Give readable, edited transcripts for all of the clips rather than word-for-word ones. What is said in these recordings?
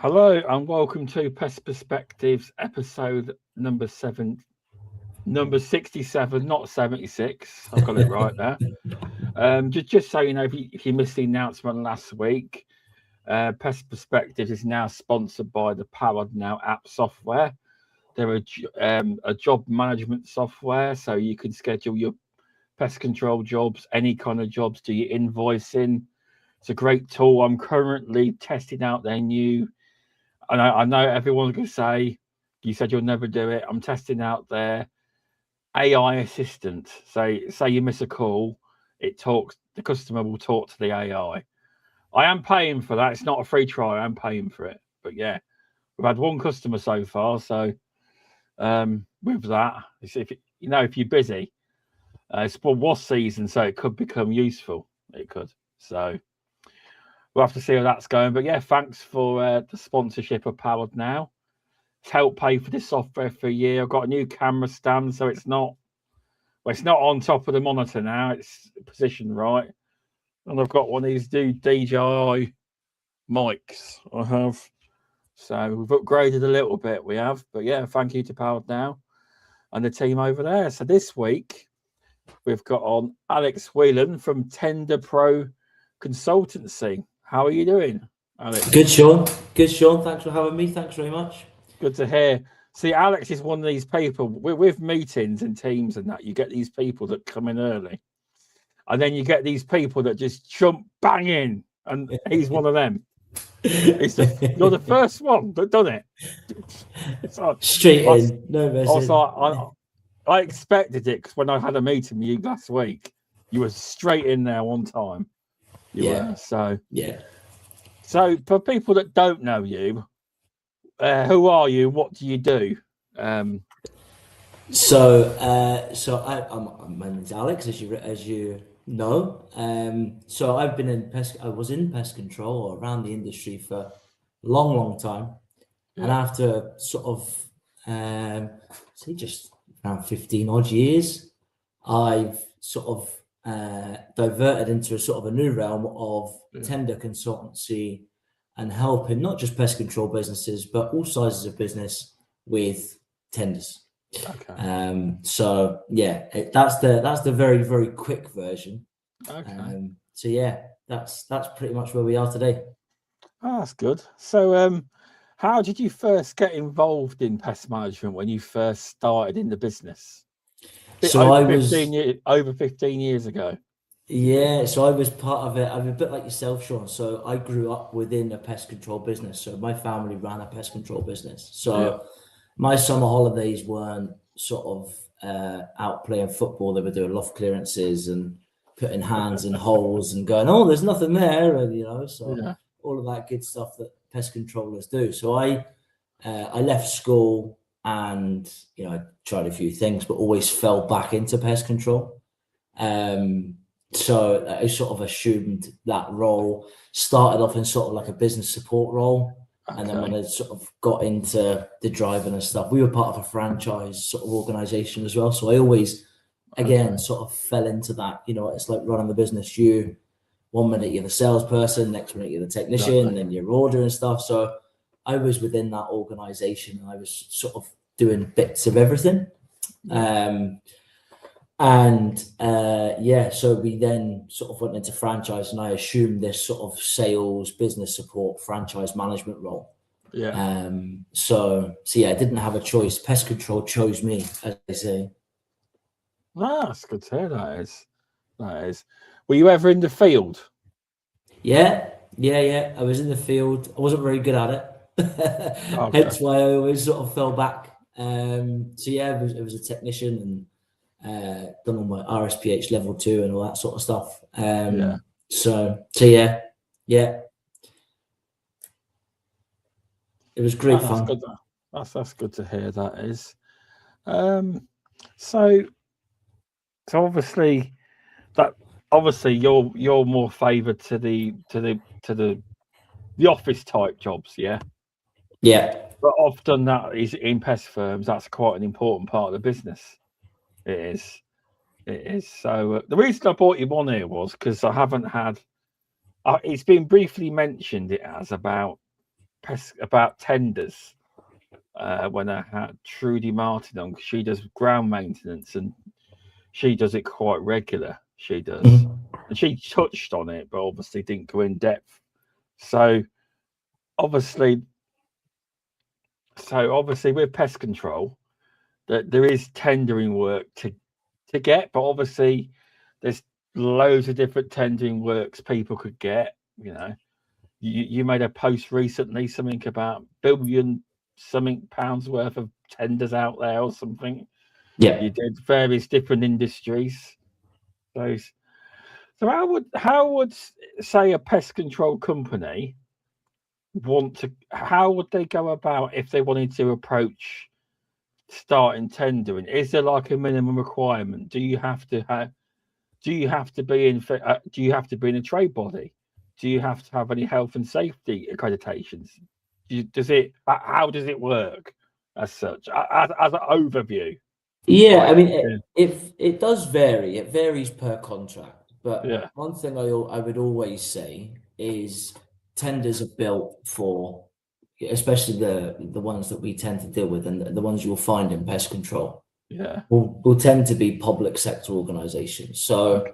Hello and welcome to Pest Perspectives episode number 67, not 76. I've got it right there. Just so you know, if you missed the announcement last week, Pest Perspectives is now sponsored by the Powered Now app software. They're a job management software, so you can schedule your pest control jobs, any kind of jobs, do your invoicing. It's a great tool. I'm currently testing out their new, and I know everyone's going to say, you said you'll never do it. I'm testing out their AI assistant. So say you miss a call, the customer will talk to the AI. I am paying for that. It's not a free trial. I'm paying for it. But yeah, we've had one customer so far. So with that, if you're busy, it's wasp season, so it could become useful. It could. So we'll have to see how that's going. But yeah, thanks for the sponsorship of Powered Now. It's helped pay for this software for a year. I've got a new camera stand, so it's not on top of the monitor now. It's positioned right. And I've got one of these DJI mics I have. So we've upgraded a little bit, we have. But yeah, thank you to Powered Now and the team over there. So this week, we've got on Alex Whelan from Tender Pro Consultancy. How are you doing, Alex? Good, Shaun. Good, Shaun. Thanks for having me. Thanks very much. Good to hear. See, Alex is one of these people with meetings and teams and that. You get these people that come in early, and then you get these people that just jump bang in, and he's one of them. You're the first one that done it. Straight in, no message. I expected it because when I had a meeting with you last week, you were straight in there one time. Yeah. So for people that don't know you, who are you? What do you do? My name's Alex, as you know. So I was in pest control or around the industry for a long time, and after sort of just around 15 odd years, I've sort of diverted into a sort of a new realm of tender consultancy and helping not just pest control businesses but all sizes of business with tenders. Okay. That's the very, very quick version. Okay. That's pretty much where we are today. Oh, that's good. So how did you first get involved in pest management when you first started in the business? So over 15 years ago. Yeah, so I was part of it. I'm a bit like yourself, Shaun. So I grew up within a pest control business. So my family ran a pest control business. So my summer holidays weren't sort of out playing football. They were doing loft clearances and putting hands in holes and going, oh, there's nothing there. And, all of that good stuff that pest controllers do. So I left school and, I tried a few things, but always fell back into pest control. So I sort of assumed that role, started off in sort of like a business support role. Okay. And then when I sort of got into the driving and stuff, we were part of a franchise sort of organization as well. So I always, sort of fell into that, it's like running the business. You, 1 minute you're the salesperson, next minute you're the technician, and then you're ordering stuff. So I was within that organization and I was sort of doing bits of everything. So we then sort of went into franchise and I assumed this sort of sales, business support, franchise management role. I didn't have a choice. Pest control chose me, as they say. That's good to hear. That is. Were you ever in the field? Yeah. I was in the field. I wasn't very good at it. Hence why I always sort of fell back. It was a technician and done all my RSPH level 2 and all that sort of stuff. It was great fun. Good. That's good to hear. That is. So obviously you're more favoured to the office type jobs, yeah. But often that is in pest firms. That's quite an important part of the business. It is. So the reason I brought you on here was because I haven't had. It's been briefly mentioned. It has about about tenders when I had Trudy Martin on, because she does ground maintenance and she does it quite regular. She does, and she touched on it, but obviously didn't go in depth. So obviously with pest control, that there is tendering work to get, but obviously there's loads of different tendering works people could get. You know, you made a post recently, something about £1 billion worth of tenders out there or something. Yeah. You did various different industries. So how would say a pest control company how would they go about if they wanted to approach starting tendering? Is there like a minimum requirement? Do you have to be in a trade body? Do you have to have any health and safety accreditations? How does it work as such, as an overview? Yeah, I mean, it does vary. It varies per contract. But one thing I would always say is tenders are built for, especially the ones that we tend to deal with, and the ones you'll find in pest control. Yeah, will tend to be public sector organizations. So,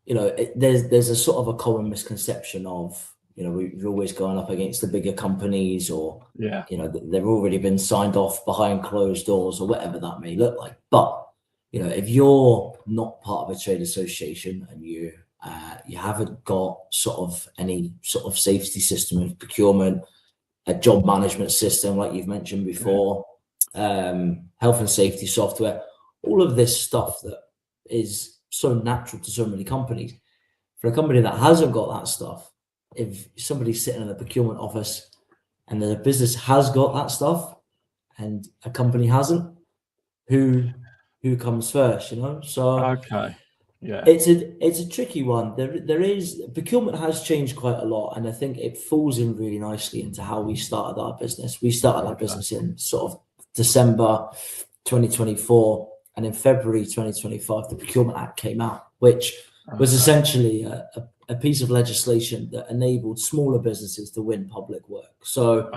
you know, there's a sort of a common misconception of, you know, we're always going up against the bigger companies, or, you know, they've already been signed off behind closed doors or whatever that may look like. But, you know, if you're not part of a trade association and you haven't got sort of any sort of safety system of procurement, a job management system, like you've mentioned before, health and safety software, all of this stuff that is so natural to so many companies. For a company that hasn't got that stuff, if somebody's sitting in the procurement office and the business has got that stuff and a company hasn't, who comes first, you know? So it's a tricky one. There is, procurement has changed quite a lot, and I think it falls in really nicely into how we started our business. We started our business in sort of December 2024, and in February 2025 the Procurement Act came out, which was essentially a piece of legislation that enabled smaller businesses to win public work. So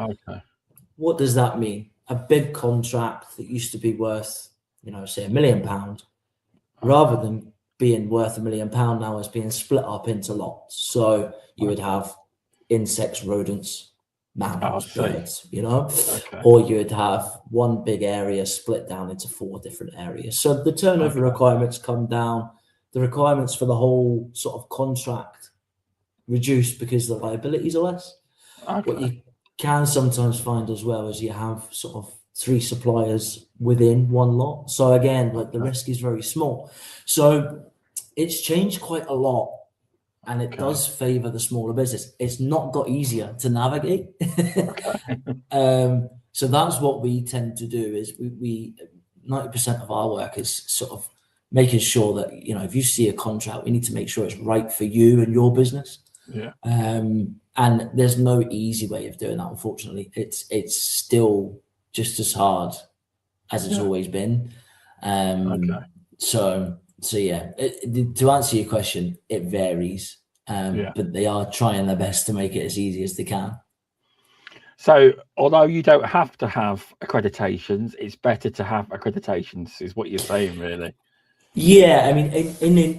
what does that mean? A big contract that used to be worth, you know, say £1 million, rather than being worth £1 million now, is being split up into lots. So you would have insects, rodents, mammals, birds, you know, or you would have one big area split down into 4 different areas. So the turnover requirements come down, the requirements for the whole sort of contract reduce because the liabilities are less. What you can sometimes find as well is you have sort of 3 suppliers within one lot. So again, like the risk is very small. So it's changed quite a lot, and it does favor the smaller business. It's not got easier to navigate. So that's what we tend to do, is we 90% of our work is sort of making sure that, you know, if you see a contract, we need to make sure it's right for you and your business. And there's no easy way of doing that, unfortunately. It's still just as hard as it's always been. So yeah, to answer your question, it varies, but they are trying their best to make it as easy as they can. So although you don't have to have accreditations, it's better to have accreditations, is what you're saying, really? Yeah, I mean,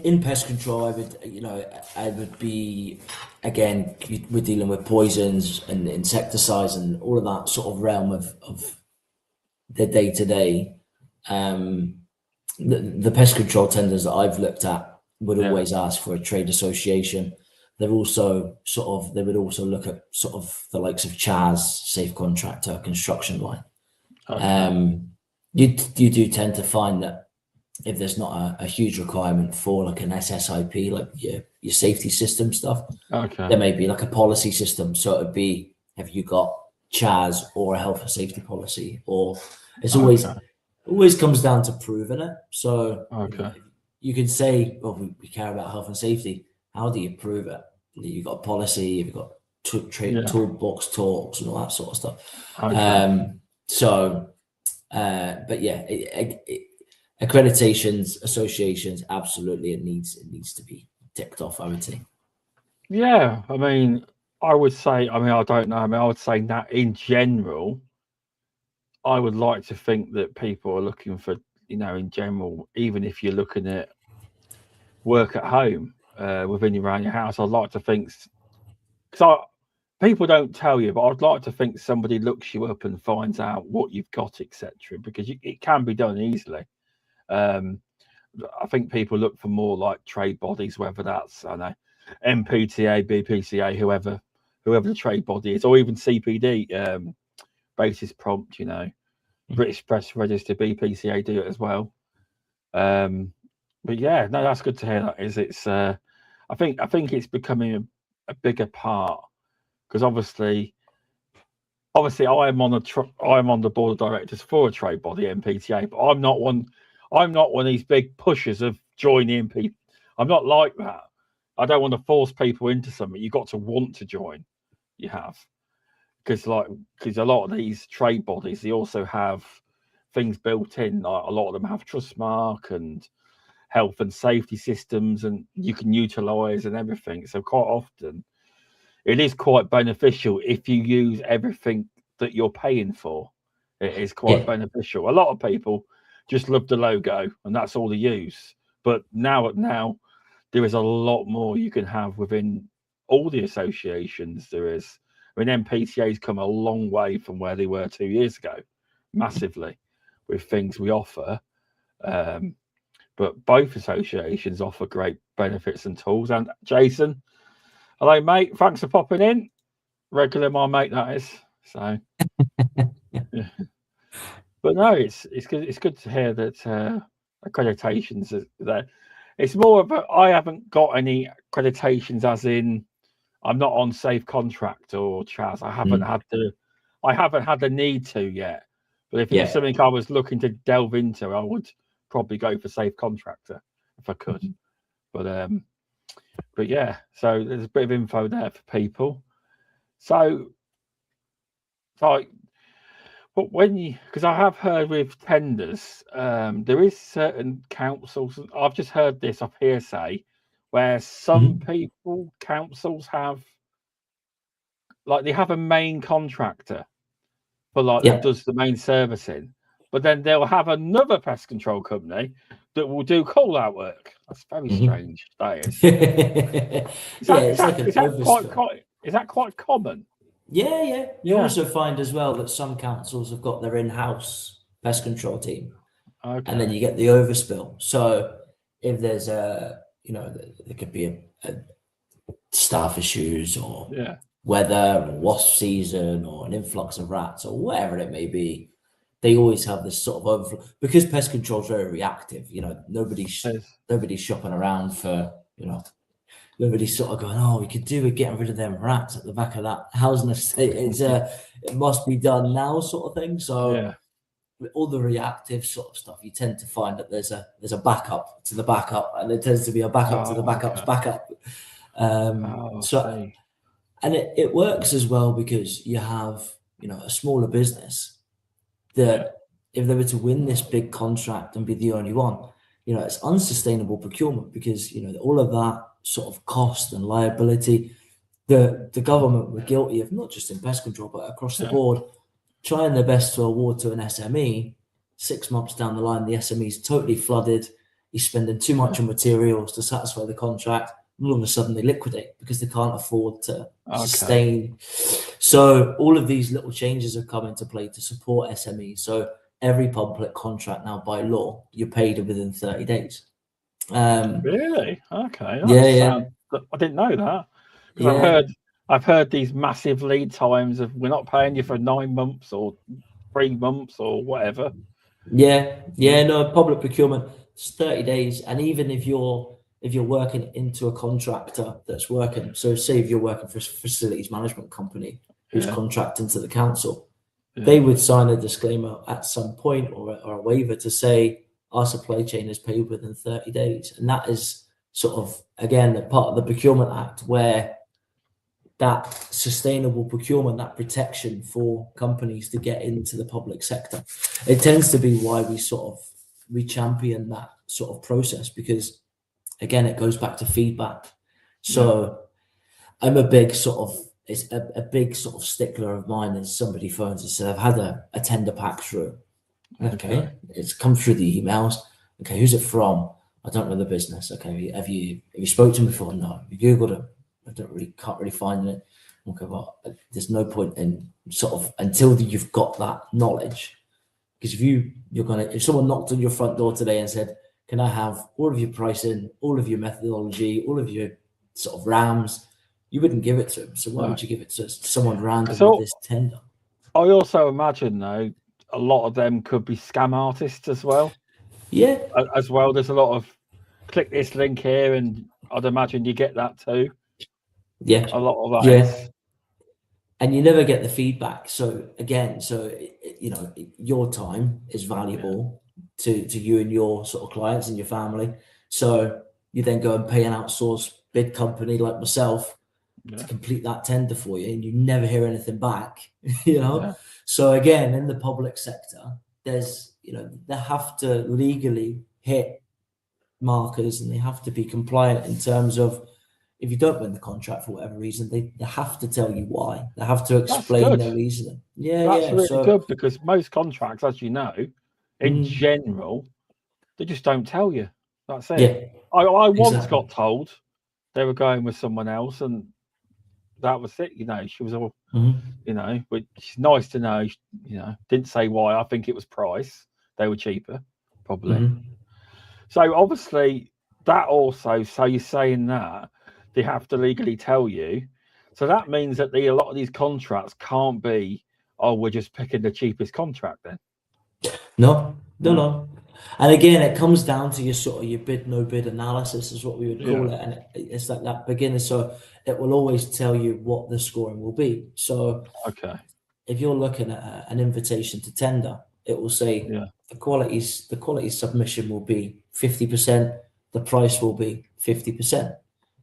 in pest control, I would be, again, we're dealing with poisons and insecticides and all of that sort of realm of the day-to-day. The pest control tenders that I've looked at would always ask for a trade association. They're also they would also look at sort of the likes of CHAS, Safe Contractor, Construction Line. You do tend to find that if there's not a huge requirement for like an SSIP, like your safety system stuff, there may be like a policy system. So it'd be, have you got CHAS or a health and safety policy? Or it's always comes down to proving it. So you can say, well, we care about health and safety. How do you prove it? You've got a policy, you've got toolbox talks and all that sort of stuff. But yeah, accreditations, associations, absolutely, it needs to be ticked off, I would say. Yeah, I mean, I would say, I mean, I don't know. I mean, I would say that in general, I would like to think that people are looking for, in general, even if you're looking at work at home within around your house, I'd like to think, because people don't tell you, but I'd like to think somebody looks you up and finds out what you've got, etc. Because it can be done easily. I think people look for more like trade bodies, whether that's, I don't know, MPTA, BPCA, whoever the trade body is, or even CPD, basis prompt, British Press Register, BPCA do it as well. But yeah, no, that's good to hear. That is, it's. I think it's becoming a bigger part, because obviously, I am on the board of directors for a trade body, MPTA, but I'm not one of these big pushers of joining people. I'm not like that. I don't want to force people into something. You've got to want to join. You have, because a lot of these trade bodies, they also have things built in. Like a lot of them have Trustmark and health and safety systems, and you can utilize and everything. So quite often, it is quite beneficial if you use everything that you're paying for. It is quite beneficial. A lot of people just love the logo and that's all they use. But now there is a lot more you can have within all the associations. There is. I mean, MPTA's come a long way from where they were 2 years ago, massively, with things we offer. But both associations offer great benefits and tools. And Jason, hello, mate. Thanks for popping in. Regular, my mate, that is. So, yeah. But no, it's good. It's good to hear that accreditations are there. It's more of I haven't got any accreditations, as in I'm not on Safe Contract or Chas. I haven't had the need to yet. But if it was something I was looking to delve into, I would probably go for Safe Contractor if I could. But yeah, so there's a bit of info there for people. So but because I have heard with tenders, there is certain councils. I've just heard this off hearsay, where some councils have, like, they have a main contractor for that does the main servicing, but then they'll have another pest control company that will do call out work. That's very strange. That is. Is that quite common? Yeah. You also find as well that some councils have got their in-house pest control team, and then you get the overspill. So if there's there could be a staff issues or weather or wasp season or an influx of rats or whatever it may be, they always have this sort of overflow, because pest control is very reactive. Nobody's shopping around for, nobody's sort of going, oh, we could do with getting rid of them rats at the back of that housing estate. It's it must be done now sort of thing. So with all the reactive sort of stuff, you tend to find that there's a backup to the backup, and there tends to be a backup to the backup's backup. And it works as well, because you have, a smaller business that if they were to win this big contract and be the only one, it's unsustainable procurement, because, all of that sort of cost and liability, the government were guilty of, not just in pest control, but across the board, trying their best to award to an SME. 6 months down the line, the SME is totally flooded. He's spending too much on materials to satisfy the contract. All of a sudden they liquidate because they can't afford to sustain. So all of these little changes have come into play to support SMEs. So every public contract now, by law, you're paid within 30 days. Really? Okay. I didn't know that, because I've heard these massive lead times of, we're not paying you for 9 months or 3 months or whatever. No, public procurement, it's 30 days. And even if you're working into a contractor that's working, so say if you're working for a facilities management company who's contracting to the council, they would sign a disclaimer at some point, or a waiver to say our supply chain is paid within 30 days. And that is sort of, again, a part of the Procurement Act, where that sustainable procurement, that protection for companies to get into the public sector. It tends to be why we champion that sort of process, because again, it goes back to feedback. So I'm a big sort of it's a big sort of stickler of mine is somebody phones and says, I've had a tender pack through. Okay. It's come through the emails. Okay, who's it from? I don't know the business. Okay, have you spoken to him before? No. Have you Googled it? Can't really find it. Okay, well, there's no point in sort of until you've got that knowledge. Because if someone knocked on your front door today and said, can I have all of your pricing, all of your methodology, all of your sort of RAMs, you wouldn't give it to them. So why would you give it to someone random with this tender? I also imagine, though, a lot of them could be scam artists as well. Yeah. As well, there's a lot of click this link here, and I'd imagine you get that too. Yeah. A lot of that. Yeah. And you never get the feedback. So again, your time is valuable to you and your sort of clients and your family. So you then go and pay an outsourced bid company like myself to complete that tender for you, and you never hear anything back. So again, in the public sector, there's they have to legally hit markers, and they have to be compliant in terms of if you don't win the contract for whatever reason, they have to tell you why. They have to explain their reasoning. That's really good, because most contracts, as you know, in general, they just don't tell you. That's it. Yeah, I once got told they were going with someone else, and that was it. She was all, but it's nice to know. Didn't say why. I think it was price. They were cheaper, probably. So obviously, that also. So you're saying that they have to legally tell you. So that means that a lot of these contracts can't be, we're just picking the cheapest contract then. No. And again, it comes down to your bid, no bid analysis is what we would call it. And it's like that beginner. So it will always tell you what the scoring will be. So if you're looking at an invitation to tender, it will say the quality submission will be 50%, the price will be 50%.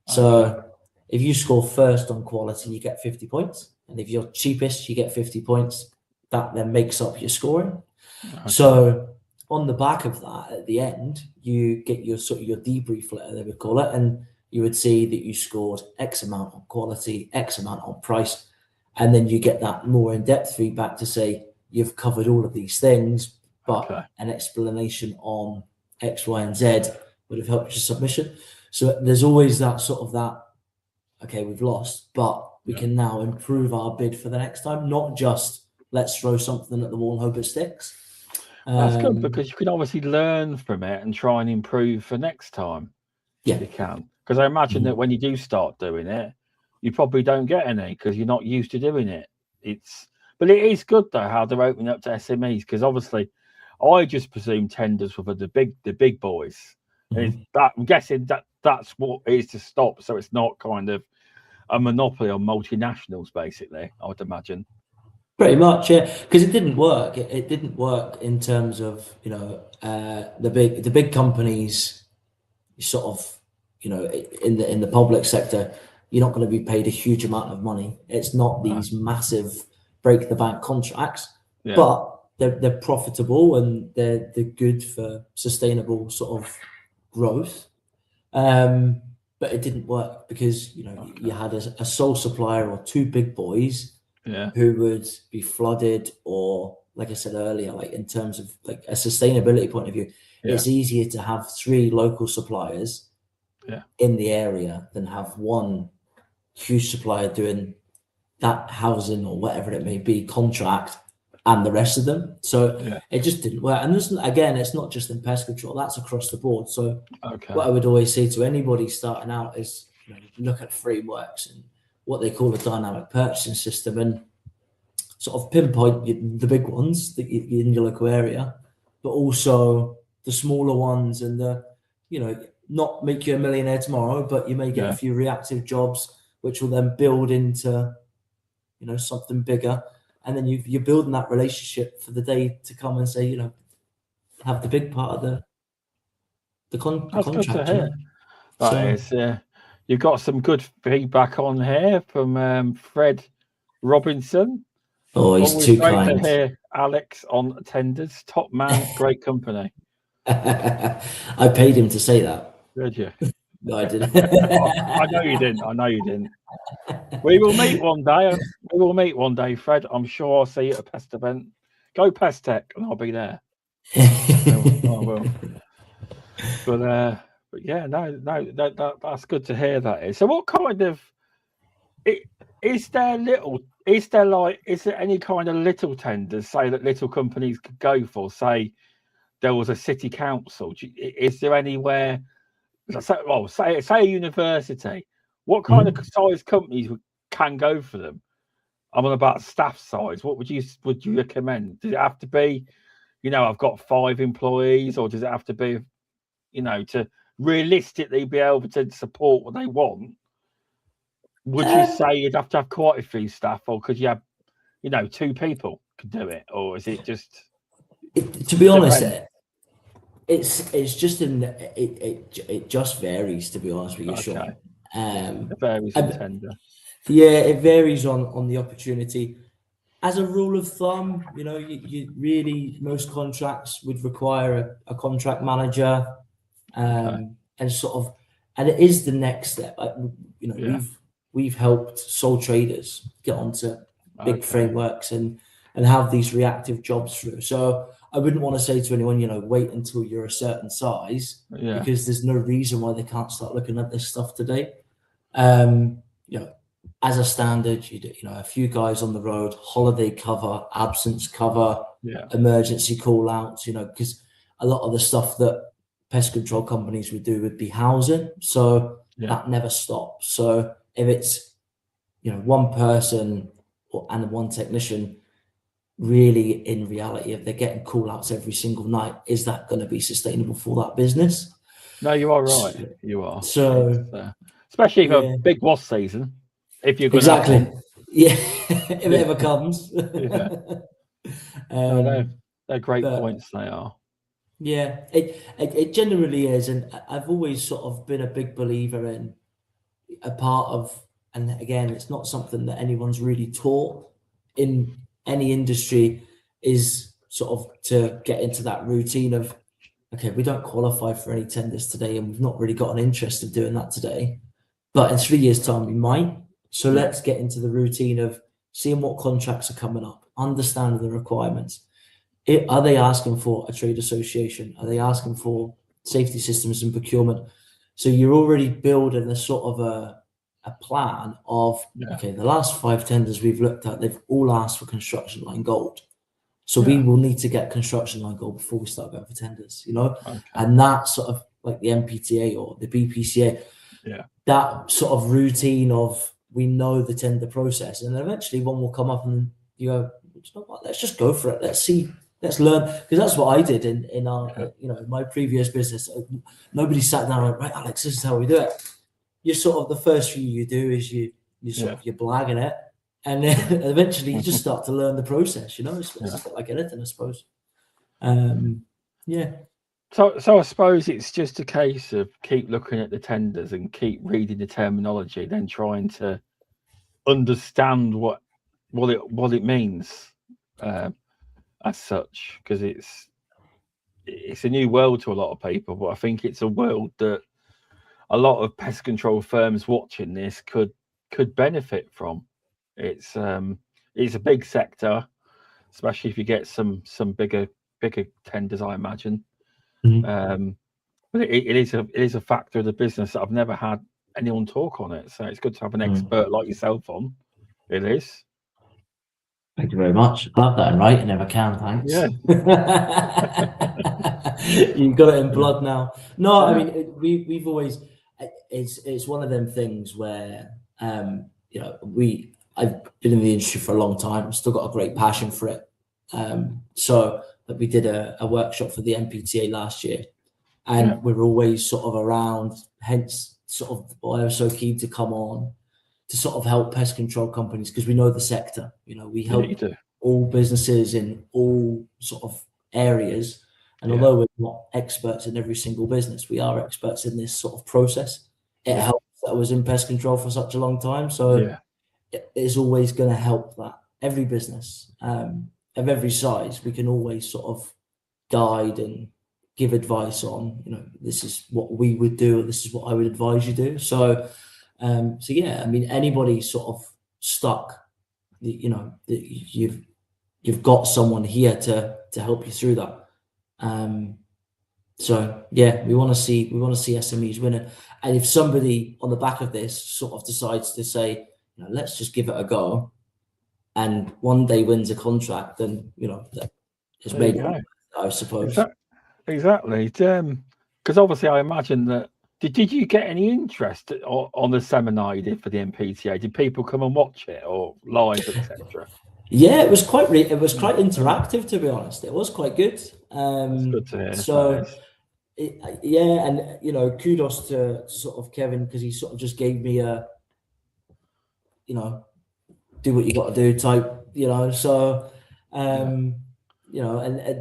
So if you score first on quality, you get 50 points. And if you're cheapest, you get 50 points. That then makes up your scoring. So on the back of that, at the end, you get your debrief letter, they would call it, and you would see that you scored X amount on quality, X amount on price, and then you get that more in-depth feedback to say you've covered all of these things, but an explanation on X, Y, and Z would have helped your submission. So there's always that we've lost, but we can now improve our bid for the next time, not just let's throw something at the wall and hope it sticks. That's good, because you can obviously learn from it and try and improve for next time. Yeah, you can. Because I imagine that when you do start doing it, you probably don't get any because you're not used to doing it. But it is good though how they're opening up to SMEs, because obviously I just presume tenders were for the big boys. I'm guessing that's what it is to stop, so it's not kind of a monopoly on multinationals, basically, I would imagine. Pretty much, yeah, because it didn't work. It didn't work in terms of the big companies, sort of in the public sector, you're not going to be paid a huge amount of money. It's not these massive break the bank contracts, but they're profitable and they're good for sustainable sort of growth. But it didn't work because you had a sole supplier or two big boys who would be flooded, or like I said earlier, like in terms of like a sustainability point of view, it's easier to have 3 local suppliers in the area than have one huge supplier doing that housing or whatever it may be contract and the rest of them. So it just didn't work. And again, it's not just in pest control, that's across the board. So what I would always say to anybody starting out is look at frameworks and what they call a dynamic purchasing system, and sort of pinpoint the big ones that you in your local area, but also the smaller ones, and not make you a millionaire tomorrow, but you may get a few reactive jobs which will then build into something bigger, and then you're building that relationship for the day to come and say have the big part of the contract. Good to hear. That is, you've got some good feedback on here from Fred Robinson. Oh, he's too kind. Great to hear Alex on tenders. Top man, great company. I paid him to say that. Did you? No, I didn't. I know you didn't. I know you didn't. We will meet one day. We will meet one day, Fred. I'm sure I'll see you at a Pest event. Go Pest Tech, and I'll be there. I will. But yeah, no, that's good to hear. That is. So, what kind of is there any kind of little tenders, say, that little companies could go for? Say there was a city council. Is there anywhere? Say a university. What kind of size companies can go for them? I'm on about staff size. What would you recommend? Does it have to be, I've got 5 employees, or does it have to be, to realistically be able to support what they want? Would you say you'd have to have quite a few staff, or could you have, 2 people could do it, or is it just? To be honest, it's just it just varies. To be honest with you, Shaun. It varies in tender. Yeah, it varies on the opportunity. As a rule of thumb, you really, most contracts would require a contract manager, and it is the next step. We've helped sole traders get onto big frameworks and have these reactive jobs through. So I wouldn't want to say to anyone, wait until you're a certain size, because there's no reason why they can't start looking at this stuff today. As a standard, a few guys on the road, holiday cover, absence cover, emergency call outs, because a lot of the stuff that pest control companies would do would be housing. So that never stops. So if it's, one person and one technician, really in reality, if they're getting call outs every single night, is that going to be sustainable for that business? No, you are right. You are. So, especially for big wasp season, if you're going to if it ever comes. They're great points. They are. Yeah, it generally is, and I've always sort of been a big believer in a part of, and again, it's not something that anyone's really taught in any industry, is sort of to get into that routine of, okay, we don't qualify for any tenders today, and we've not really got an interest of doing that today, but in 3 years' time we might. So let's get into the routine of seeing what contracts are coming up, understanding the requirements. Are they asking for a trade association? Are they asking for safety systems and procurement? So you're already building a sort of a plan of, okay, the last 5 tenders we've looked at, they've all asked for construction line gold. So we will need to get construction line gold before we start going for tenders, and that sort of like the MPTA or the BPCA, that sort of routine of, we know the tender process, and then eventually one will come up and you go, let's just go for it. Let's see. Let's learn, because that's what I did in our, my previous business. Nobody sat down and went, right, Alex, this is how we do it. You sort of, the first thing you do is you're blagging it, and then eventually you just start to learn the process. It's a bit like anything, I suppose. So I suppose it's just a case of keep looking at the tenders and keep reading the terminology, then trying to understand what it means. As such, because it's a new world to a lot of people, but I think it's a world that a lot of pest control firms watching this could benefit from. It's a big sector, especially if you get some bigger tenders, I imagine. But it is a factor of the business that I've never had anyone talk on it, so it's good to have an expert like yourself on. It is. Thank you very much. I have that in writing if I can, thanks. Yeah. You've got it in blood now. No, I mean, we've always, it's one of them things where, I've been in the industry for a long time, still got a great passion for it. So we did a workshop for the MPTA last year, and we're always sort of around, hence sort of why I was so keen to come on, to sort of help pest control companies, because we know the sector. We help all businesses in all sort of areas, and although we're not experts in every single business, we are experts in this sort of process. It helps that I was in pest control for such a long time, so it is always going to help that every business of every size, we can always sort of guide and give advice on, this is what we would do, or this is what I would advise you do. So, yeah, I mean, anybody sort of stuck, you've got someone here to help you through that. So yeah, we want to see SMEs winning. And if somebody on the back of this sort of decides to say, let's just give it a go, and one day wins a contract, then it's made it, I suppose. Exactly. Because obviously, I imagine that. Did you get any interest on the seminar you did for the MPTA? Did people come and watch it, or live, etc.? Yeah, it was quite interactive, to be honest. It was quite good. That's good to hear. So, and kudos to sort of Kevin, because he sort of just gave me a, do what you got to do type, So, and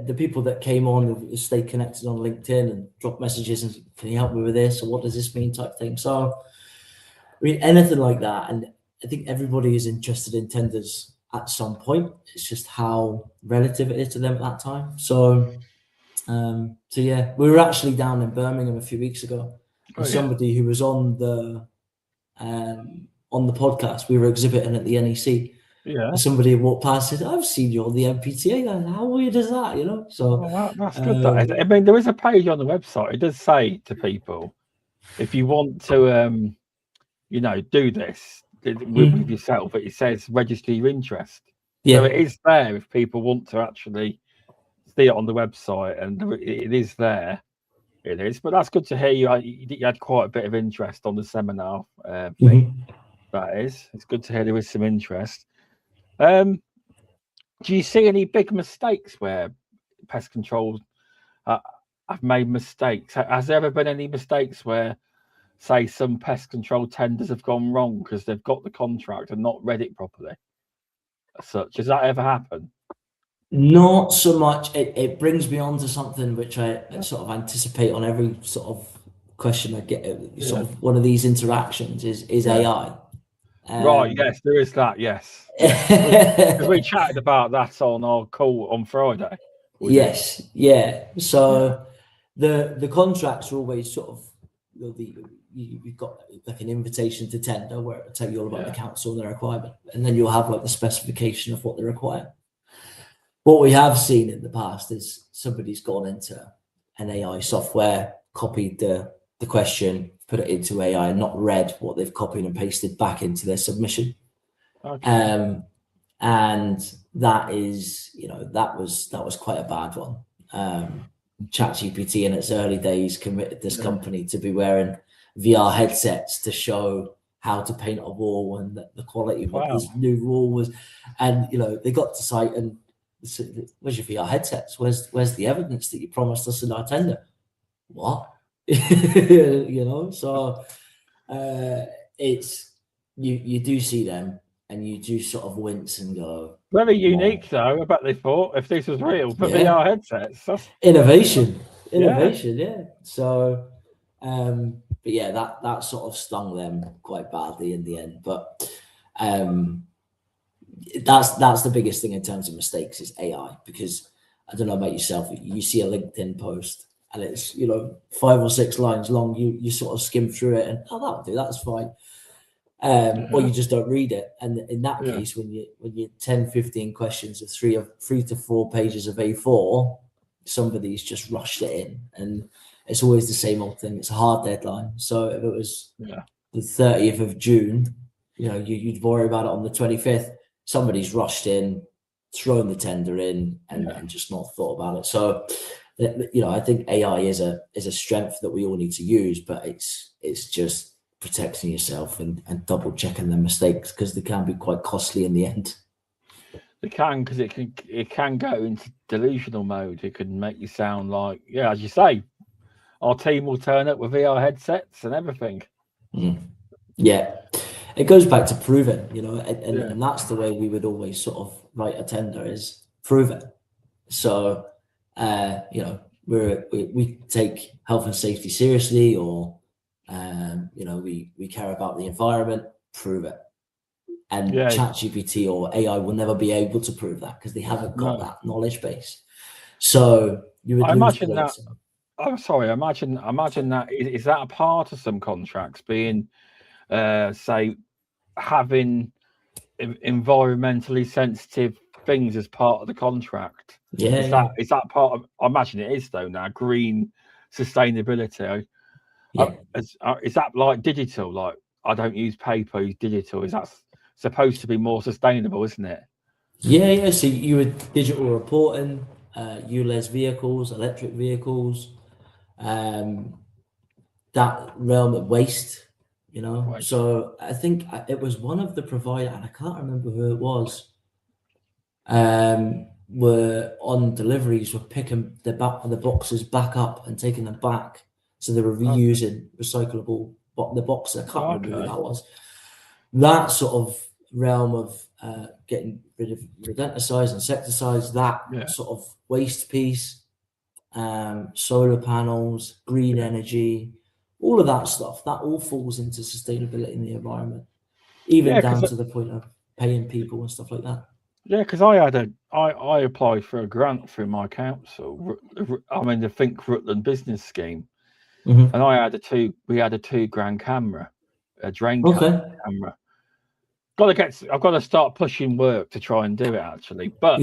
the people that came on stayed connected on LinkedIn and dropped messages and, can you help me with this, or what does this mean type thing. So, I mean, anything like that. And I think everybody is interested in tenders at some point. It's just how relative it is to them at that time. So yeah, we were actually down in Birmingham a few weeks ago, and somebody who was on the podcast, we were exhibiting at the NEC. Yeah. And somebody walked past and said, I've seen you on the MPTA. How weird is that, So that's good. I mean, there is a page on the website. It does say to people, if you want to do this with yourself, it says register your interest. Yeah. So it is there if people want to actually see it on the website, and it is there. It is, but that's good to hear. You had quite a bit of interest on the seminar thing. That is, it's good to hear there is some interest. Do you see any big mistakes where pest control have made mistakes? Has there ever been any mistakes where, say, some pest control tenders have gone wrong because they've got the contract and not read it properly? As such, has that ever happened? Not so much. It brings me on to something which I sort of anticipate on every sort of question I get. Sort of one of these interactions is AI. Right, yes, there is that, yes. Because we chatted about that on our call on Friday. Yes, yeah. So the contracts are always sort of, you've got like an invitation to tender where it'll tell you all about the council and their requirement, and then you'll have like the specification of what they require. What we have seen in the past is somebody's gone into an AI software, copied the question, put it into AI, and not read what they've copied and pasted back into their submission. Okay. And that is, that was quite a bad one. ChatGPT in its early days committed this company to be wearing VR headsets to show how to paint a wall and the quality of what this new wall was. And, they got to site and said, where's your VR headsets? Where's the evidence that you promised us in our tender? What? So it's, you do see them and you do sort of wince and go. Very unique though. I bet they thought if this was real, but VR headsets. That's innovation. Yeah. So, but yeah, that sort of stung them quite badly in the end. But that's the biggest thing in terms of mistakes is AI, because I don't know about yourself. You see a LinkedIn post and it's 5 or 6 lines long. You sort of skim through it and that'll do. That's fine. Or you just don't read it. And in that case, when you 10, 15 questions of 3 to 4 pages of A4, somebody's just rushed it in, and it's always the same old thing. It's a hard deadline. So if it was the 30th of June, you'd worry about it on the 25th. Somebody's rushed in, thrown the tender in, and just not thought about it. So, I think AI is a strength that we all need to use, but it's just protecting yourself and double checking the mistakes, because they can be quite costly in the end. They can, because it can go into delusional mode. It can make you sound like, as you say, our team will turn up with VR headsets and everything. Yeah, it goes back to proving, and that's the way we would always sort of write a tender, is prove it. So, we take health and safety seriously, or we care about the environment, prove it. And ChatGPT or AI will never be able to prove that, because they haven't got that knowledge base. So you would I imagine that I'm sorry. Imagine that is that a part of some contracts being, say, having environmentally sensitive things as part of the contract? Is that part of? I imagine it is though now. Green sustainability. Is that like digital? Like I don't use paper, I use digital. Is that supposed to be more sustainable? Isn't it? Yeah. So you were digital reporting, ULEZ vehicles, electric vehicles, that realm of waste, Right. So I think it was one of the provider, and I can't remember who it was, were on deliveries, were picking the boxes back up and taking them back. So they were reusing recyclable, the boxes. I can't remember who that was. That sort of realm of getting rid of rodenticides, insecticides, that sort of waste piece, solar panels, green energy, all of that stuff, that all falls into sustainability in the environment, even down to the point of paying people and stuff like that. Yeah, because I applied for a grant through my council. I'm in the Think Rutland Business Scheme, and we had a £2,000 camera, a drain camera. I've got to start pushing work to try and do it actually. But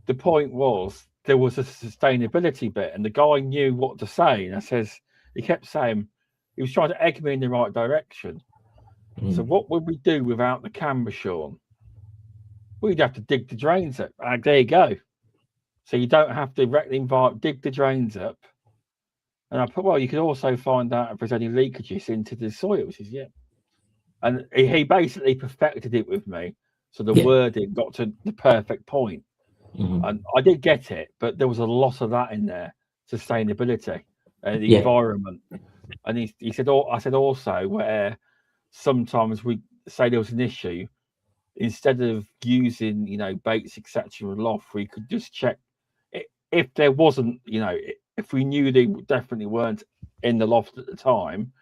the point was there was a sustainability bit, and the guy knew what to say. And he kept saying he was trying to egg me in the right direction. So what would we do without the camera, Shaun? We'd have to dig the drains up. There you go. So you don't have to dig the drains up. And I put, well, you could also find out if there's any leakages into the soil. He says, yeah. And he basically perfected it with me. So the wording got to the perfect point. And I did get it, but there was a lot of that in there. Sustainability and the environment. And he said, I said also where sometimes we say there was an issue, instead of using, baits, etc., aloft, we could just check if there wasn't, if we knew they definitely weren't in the loft at the time,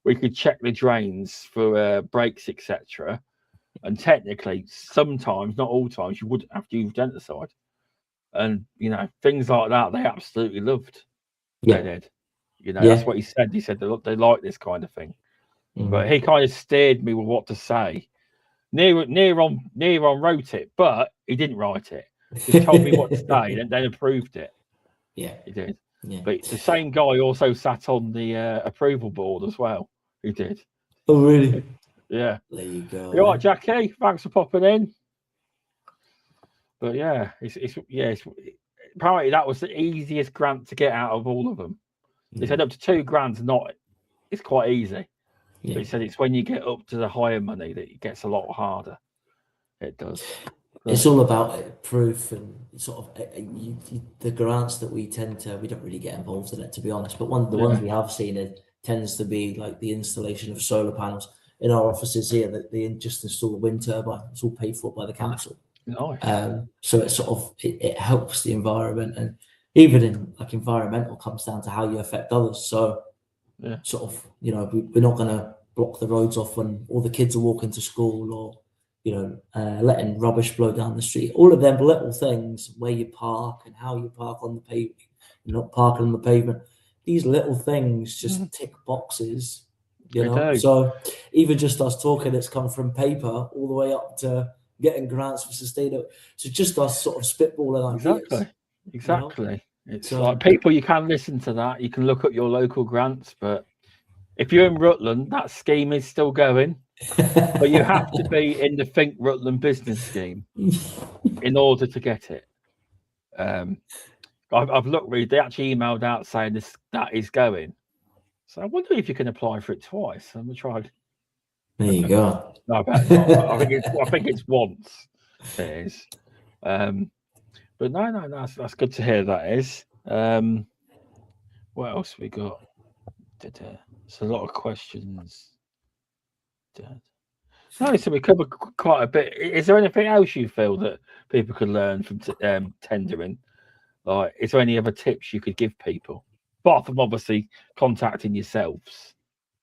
we could check the drains for breaks, etc. And technically, sometimes, not all times, you wouldn't have to use denticide. And, things like that, they absolutely loved. They did. That's what he said. He said they like this kind of thing. But he kind of steered me with what to say. Neron wrote it, but he didn't write it. He told me what to say and then approved it. Yeah, he did. Yeah. But the same guy also sat on the approval board as well. He did. Oh, really? Yeah. There you go. You all right, Jackie? Thanks for popping in. But yeah, it's apparently that was the easiest grant to get out of all of them. They said up to £2,000 it's quite easy. Yeah. But he said it's when you get up to the higher money that it gets a lot harder. It does. It's all about proof and sort of the grants that we don't really get involved in it, to be honest. But one of the ones we have seen, it tends to be like the installation of solar panels in our offices here. That they just install a wind turbine. It's all paid for by the council. Nice. So it sort of it helps the environment, and even in like environmental comes down to how you affect others. So sort of we're not going to block the roads off when all the kids are walking to school, or letting rubbish blow down the street. All of them little things, where you park and how you park on the pavement, not parking on the pavement. These little things just tick boxes, So even just us talking, it's come from paper all the way up to getting grants for sustainable. So just us sort of spitballing ideas. Exactly. It's like people, you can listen to that. You can look at your local grants, but if you're in Rutland, that scheme is still going. But you have to be in the Think Rutland business scheme in order to get it. I've looked, they actually emailed out saying that is going. So I wonder if you can apply for it twice. I'm gonna try. There you go. No, I bet not. I think it's once. It is. But no, that's good to hear. That is. What else we got? It's a lot of questions. No, so we covered quite a bit. Is there anything else you feel that people could learn from tendering? Like, is there any other tips you could give people, apart from obviously contacting yourselves?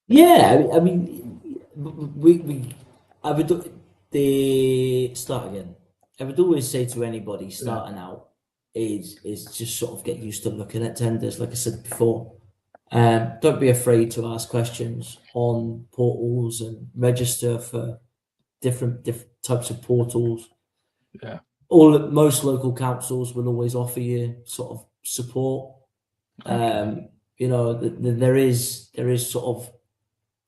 Yeah, I mean, I would start again. I would always say to anybody starting out, is just sort of get used to looking at tenders. Like I said before, don't be afraid to ask questions on portals and register for different types of portals. Yeah. Most local councils will always offer you sort of support. Okay. There is sort of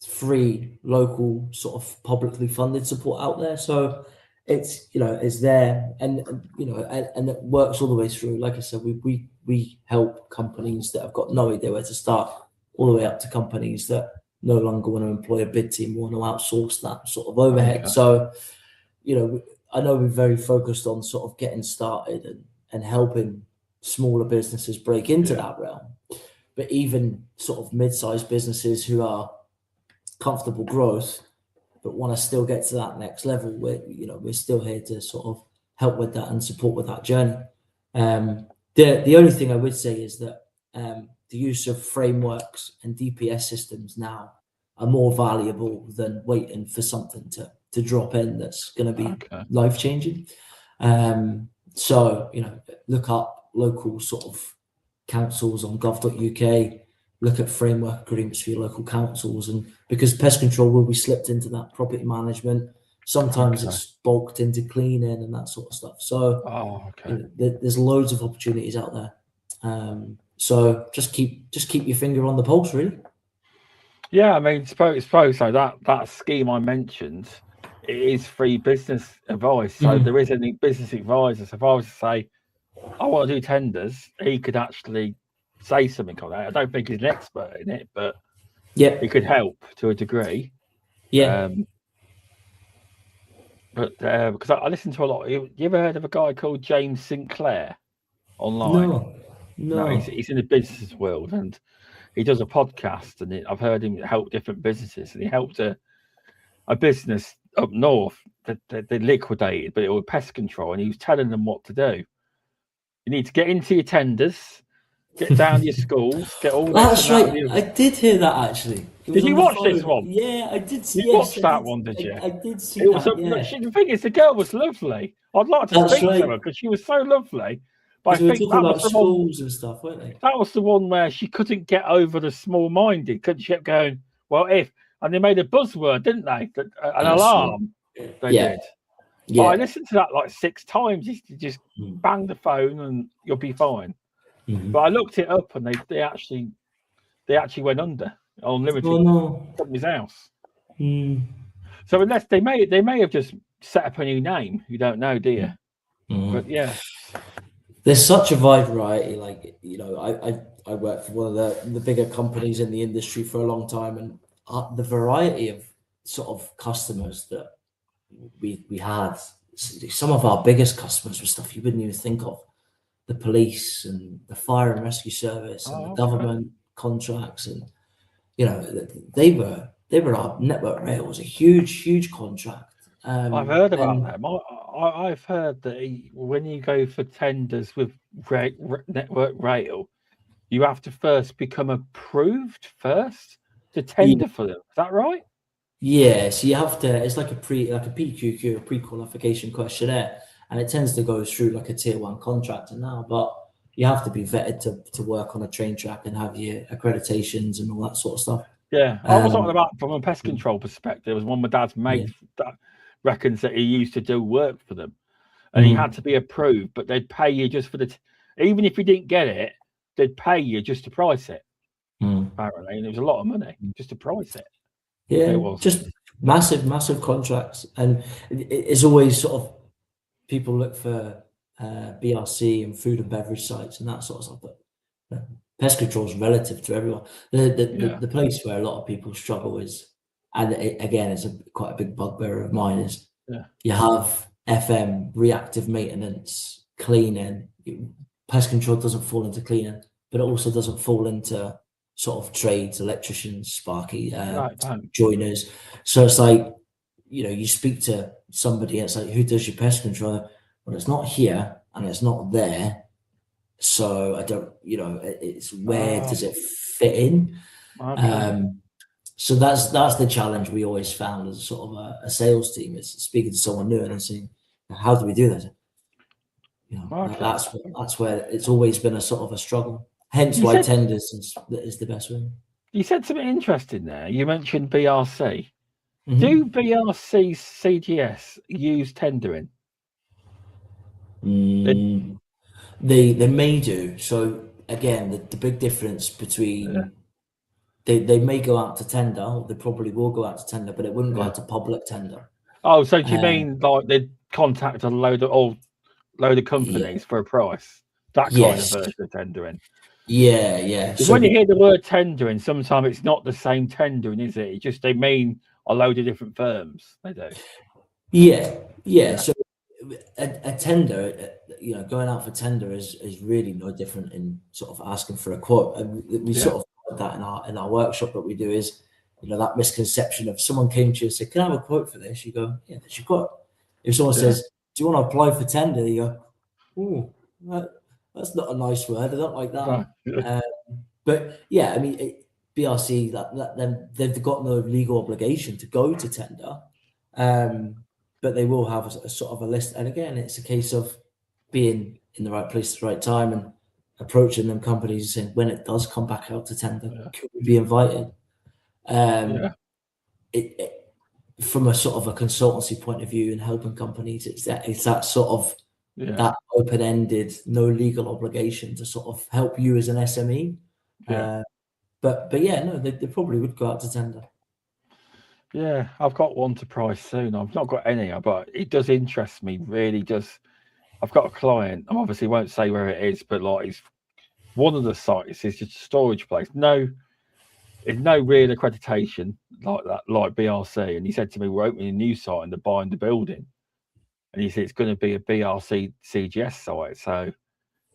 free local sort of publicly funded support out there. So it's there, and it works all the way through. Like I said, we help companies that have got no idea where to start, all the way up to companies that no longer want to employ a bid team, want to outsource that sort of overhead. Okay. So, I know we're very focused on sort of getting started and helping smaller businesses break into that realm. But even sort of mid-sized businesses who are comfortable growth but want to still get to that next level, we're still here to sort of help with that and support with that journey. The only thing I would say is that the use of frameworks and DPS systems now are more valuable than waiting for something to drop in that's going to be life-changing. So look up local sort of councils on gov.uk, look at framework agreements for your local councils, and because pest control will be slipped into that property management, sometimes it's bulked into cleaning and that sort of stuff. So there's loads of opportunities out there. So just keep your finger on the pulse, really. Yeah, I mean, suppose so. That scheme I mentioned, it is free business advice. So there is any business advisor. So if I was to say, I want to do tenders, he could actually say something like that. I don't think he's an expert in it, but he could help to a degree. Yeah. But because I listen to a lot. You ever heard of a guy called James Sinclair online? No. He's in the business world, and he does a podcast, and I've heard him help different businesses, and he helped a business up north that they liquidated, but it was pest control, and he was telling them what to do. You need to get into your tenders, get down your schools, get all this. That's right. I did hear that actually. Did you watch this one? Yeah, I did see. You watched that one, did you? I did see that. The thing is, the girl was lovely. I'd like to speak to her because she was so lovely. But I think that was the schools and stuff, weren't they? That was the one where she couldn't get over the small-minded. She kept going, well, and they made a buzzword, didn't they? An alarm. They did. Yeah. But I listened to that like 6 times. You just bang the phone and you'll be fine. Mm-hmm. But I looked it up, and they actually went under on limited company's house. So unless they may have just set up a new name, you don't know, do you? But yeah, there's such a wide variety. Like I worked for one of the bigger companies in the industry for a long time, and the variety of sort of customers that we had. Some of our biggest customers were stuff you wouldn't even think of. The police and the fire and rescue service and the government contracts, and they were our network rail was a huge contract. I've heard about them. I've heard that when you go for tenders with network rail, you have to first become approved first to tender for them. Is that right? Yes, you have to. It's like a PQQ, a pre-qualification questionnaire. And it tends to go through like a tier 1 contractor now, but you have to be vetted to work on a train track and have your accreditations and all that sort of stuff. Yeah, I was talking about from a pest control perspective. It was one of my dad's mates that reckons that he used to do work for them, and he had to be approved, but they'd pay you just for even if you didn't get it, they'd pay you just to price it. Apparently, and it was a lot of money just to price it. Yeah, it was just massive contracts, and it's always sort of. People look for BRC and food and beverage sites and that sort of stuff, but pest control is relative to everyone. The place where a lot of people struggle is, and again, it's quite a big bugbear of mine, is you have FM, reactive maintenance, cleaning. Pest control doesn't fall into cleaning, but it also doesn't fall into sort of trades, electricians, sparky, joiners. So it's like, you speak to somebody, it's like, who does your pest control? Well, it's not here and it's not there. So I don't, it's where does it fit in? Okay. So that's the challenge we always found as sort of a sales team, is speaking to someone new and saying, how do we do that? That's where it's always been a sort of a struggle. Hence why tenders is the best way. You said something interesting there. You mentioned BRC. Mm-hmm. Do BRC CGS use tendering? They may do. So again, the big difference between they may go out to tender, or they probably will go out to tender, but it wouldn't go out to public tender. Oh, so do you mean like they'd contact a load of companies for a price? That kind of version of tendering. Yeah. So when you hear the word tendering, sometimes it's not the same tendering, is it? It's just they mean a load of different firms. They do. Yeah. So a tender, going out for tender is really no different in sort of asking for a quote. And we sort of put that in our workshop that we do is, that misconception of someone came to you and said, "Can I have a quote for this?" You go, "Yeah, that's your quote." If someone says, "Do you want to apply for tender?" You go, "Oh, that's not a nice word. I don't like that." Right. But yeah, I mean, BRC, they've got no legal obligation to go to tender, but they will have a sort of a list. And again, it's a case of being in the right place at the right time and approaching them companies and saying, when it does come back out to tender, could we be invited? From a sort of a consultancy point of view and helping companies, it's that sort of that open-ended, no legal obligation to sort of help you as an SME. But they probably would go out to tender. Yeah, I've got one to price soon. I've not got any, but it does interest me. Really does. I've got a client. I obviously won't say where it is, but like, it's one of the sites is just a storage place. There's no real accreditation like that, like BRC. And he said to me, "We're opening a new site and they're buying the building." And he said, "It's going to be a BRC CGS site." So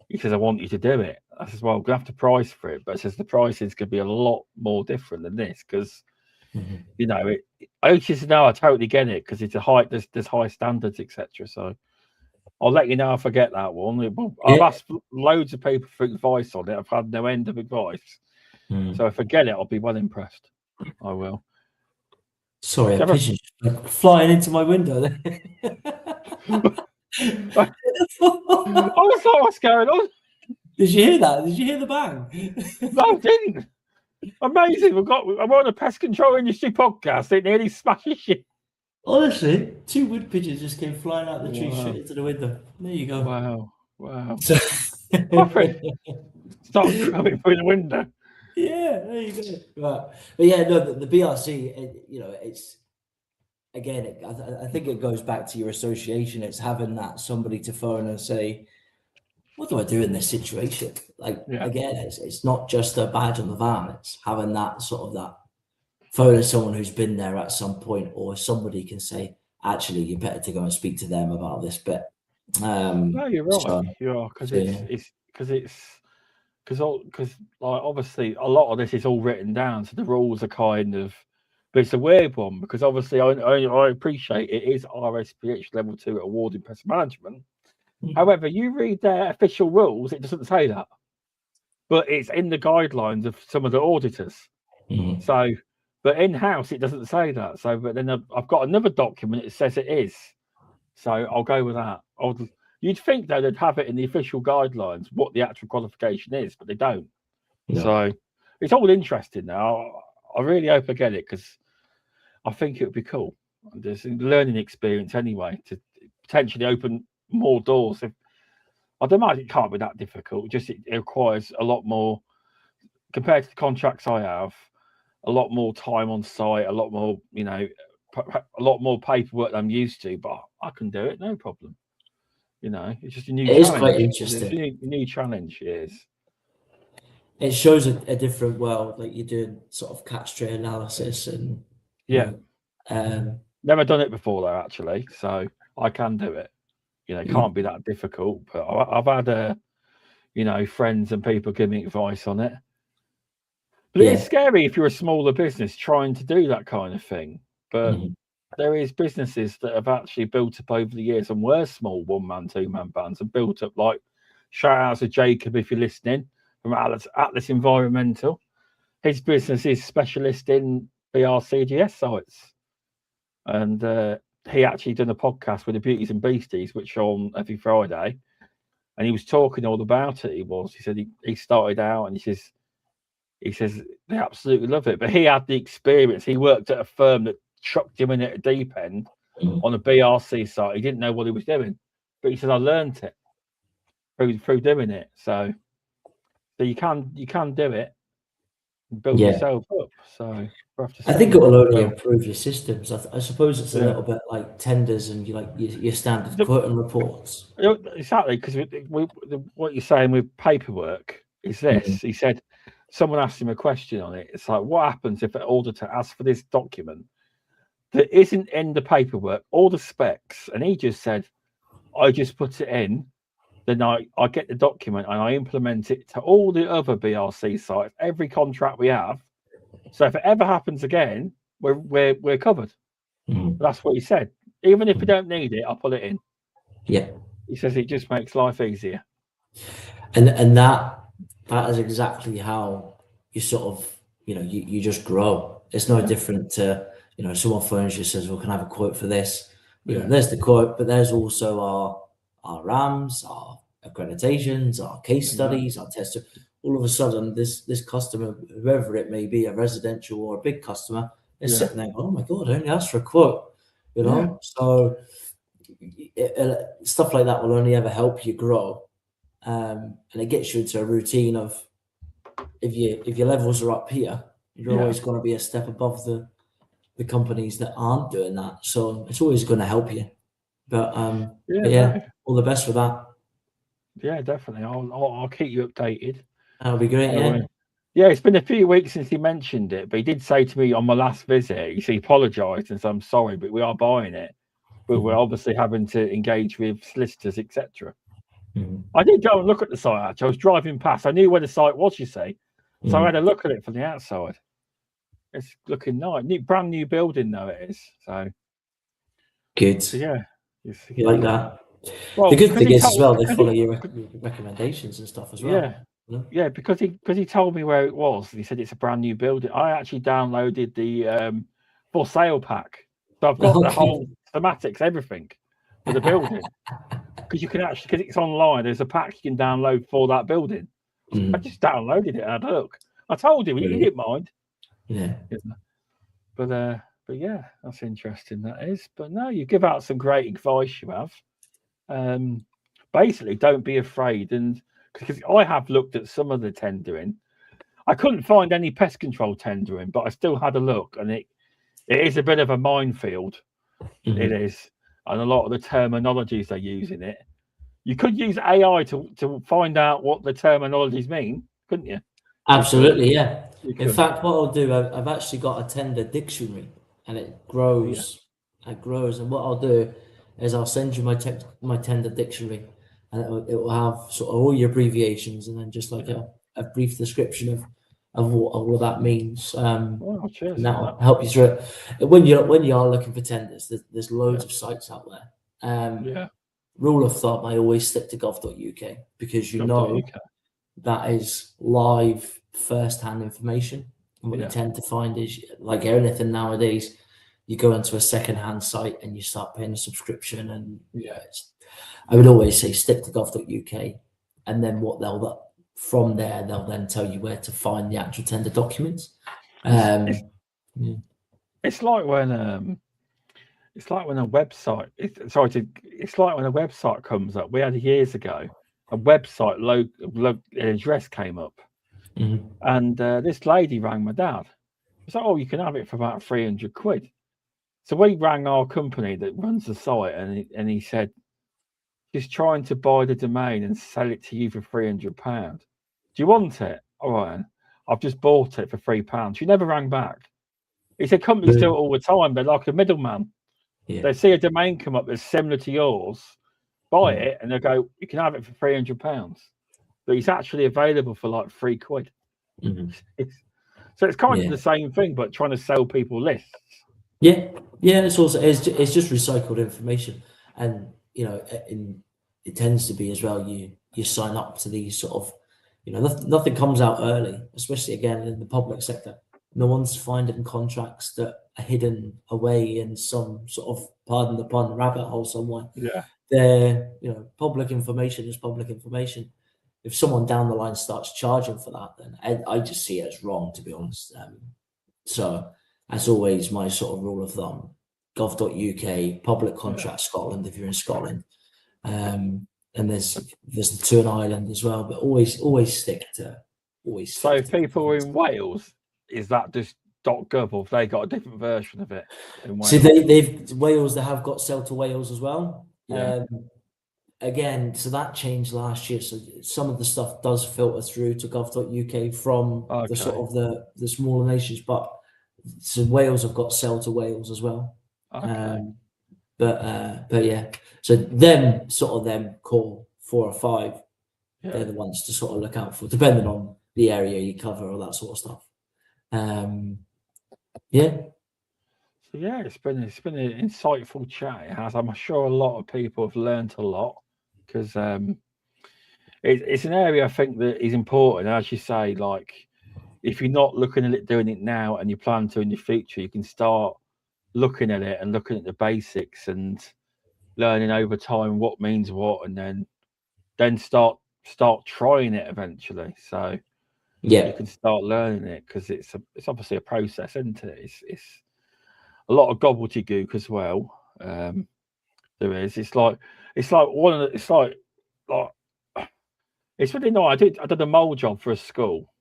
he says, "I want you to do it." I says, "Well, I'm going to have to price for it." But it says the pricing's going to be a lot more different than this because, I just know I totally get it because it's there's high standards, etc. So I'll let you know if I get that one. I've asked loads of people for advice on it. I've had no end of advice. So if I get it, I'll be well impressed. I will. Sorry, a pigeon flying into my window. I was like, what's going on? Did you hear that? Did you hear the bang? No, I didn't. Amazing. I'm on a pest control industry podcast. It nearly smashes shit. Honestly, 2 wood pigeons just came flying out the tree straight into the window. There you go. Wow. Start coming through the window. Yeah, there you go. Right. But yeah, no, the BRC, it's again, I think it goes back to your association. It's having that somebody to phone and say, "What do I do in this situation?" Again, it's not just a badge on the van. It's having that sort of that phone of someone who's been there at some point, or somebody can say, "Actually, you're better to go and speak to them about this bit." No, you're right. You are because obviously a lot of this is all written down, so the rules are kind of. But it's a weird one because obviously I appreciate it is RSPH level 2 award in pest management. However, you read their official rules, it doesn't say that. But it's in the guidelines of some of the auditors. So, but in-house, it doesn't say that. So, but then I've got another document that says it is. So I'll go with that. You'd think, though, they'd have it in the official guidelines, what the actual qualification is, but they don't. No. So it's all interesting now. I really hope I get it because I think it would be cool. There's a learning experience anyway to potentially open more doors. I don't know, it can't be that difficult. Just it requires a lot more compared to the contracts I have. A lot more time on site, a lot more, a lot more paperwork than I'm used to. But I can do it, no problem. It's just a new challenge. It is quite interesting. It's a new challenge. It is. It shows a different world. Like you're doing sort of catch tray analysis and never done it before though, actually. So I can do it. It can't be that difficult. But I've had friends and people give me advice on it. But it is scary if you're a smaller business trying to do that kind of thing. But there is businesses that have actually built up over the years and were small 1-man, 2-man bands and built up, like shout out to Jacob if you're listening from Atlas Environmental. His business is specialist in BRCGS sites. And he actually done a podcast with the Beauties and Beasties, which on every Friday. and he was talking all about it. He said he started out, and he says they absolutely love it, but he had the experience. He worked at a firm that chucked him in at a deep end on a BRC site. He didn't know what he was doing, but he said I learned it through doing it. So you can do it and build yourself up. So I think it will only improve your systems. I suppose it's a little bit like tenders and your standard quoting reports. Exactly, because what you're saying with paperwork is this. He said someone asked him a question on it. It's like, what happens if an auditor asks for this document that isn't in the paperwork, all the specs, and he just said, I just put it in, then I get the document and I implement it to all the other BRC sites, every contract we have. So if it ever happens again, we're covered. That's what he said. Even if we don't need it, I'll put it in. Yeah. He says it just makes life easier. And that is exactly how you sort of, you just grow. It's no different to, someone phones you and says, well, can I have a quote for this? There's the quote, but there's also our RAMs, our accreditations, our case studies, our tests. All of a sudden, this customer, whoever it may be, a residential or a big customer, is sitting there, oh my God, I only asked for a quote, So stuff like that will only ever help you grow. And it gets you into a routine of, if your levels are up here, you're always going to be a step above the companies that aren't doing that. So it's always going to help you. But all the best with that. Yeah, definitely. I'll keep you updated. That'll be great. Yeah, it's been a few weeks since he mentioned it, but he did say to me on my last visit, he apologised and said, I'm sorry, but we are buying it. But we're obviously having to engage with solicitors, etc. I did go and look at the site, actually. I was driving past. I knew where the site was, you see. So I had a look at it from the outside. It's looking nice. Brand new building, though, it is. So good. So, yeah. You like that? Well, the good thing is as well, they follow your recommendations and stuff as well. Yeah, because he told me where it was, and he said it's a brand new building. I actually downloaded the for sale pack, so I've got the whole schematics, everything for the building. Because you can actually, because it's online, there's a pack you can download for that building. I just downloaded it and had a look. I told him he didn't mind. Yeah. But yeah, that's interesting. That is. But no, you give out some great advice. You have. Basically, don't be afraid, and because I have looked at some of the tendering, I couldn't find any pest control tendering, but I still had a look, and it is a bit of a minefield. It is, and a lot of the terminologies they use in it. You could use AI to find out what the terminologies mean, couldn't you? Absolutely, yeah. In fact, what I'll do, I've actually got a tender dictionary, and it grows. It grows, and what I'll do is I'll send you my tender dictionary, and it will have sort of all your abbreviations, and then just like a brief description of what that means. Cheers. And that'll help you through it. When you are looking for tenders, there's loads of sites out there. Rule of thumb, I always stick to gov.uk because that is live first-hand information. And what you tend to find is, like anything nowadays, you go into a second-hand site and you start paying a subscription. And I would always say stick to gov.uk, and then from there they'll then tell you where to find the actual tender documents. It's like when a website. It's like when a website comes up. We had years ago a website address came up, and this lady rang my dad. It's like, oh, you can have it for about £300. So we rang our company that runs the site, and he said, she's trying to buy the domain and sell it to you for £300. Do you want it? All right, I've just bought it for £3. She never rang back. He said companies do it all the time. They're like a middleman. They see a domain come up that's similar to yours, buy it, and they go, you can have it for £300. But it's actually available for like £3. So it's kind of the same thing, but trying to sell people lists. Yeah. It's just recycled information, and it tends to be as well. You sign up to these sort of, nothing comes out early, especially again in the public sector. No one's finding contracts that are hidden away in some sort of, pardon the pun, rabbit hole somewhere. they're, public information is public information. If someone down the line starts charging for that, then I just see it as wrong, to be honest. So that's always my sort of rule of thumb. Gov.uk, public contract Scotland, if you're in Scotland. And there's the two in Ireland as well, but always stick to. So if people are in Wales, is that just .gov, or have they got a different version of it in Wales? See, they have got Sell to Wales as well. Yeah. Again, so that changed last year. So some of the stuff does filter through to gov.uk from the sort of the smaller nations, but so Wales have got Sell to Wales as well. Okay. But yeah, so them core 4 or 5, they're the ones to sort of look out for, depending on the area you cover, or that sort of stuff. Yeah. So yeah, it's been an insightful chat. It has. I'm sure a lot of people have learned a lot, because it's an area I think that is important. As you say, like, if you're not looking at it, doing it now, and you plan to in the future, you can start looking at it and looking at the basics and learning over time what means what, and then start trying it eventually. So you can start learning it, because it's obviously a process, isn't it? It's a lot of gobbledygook as well. There is. It's really nice. I did a mole job for a school,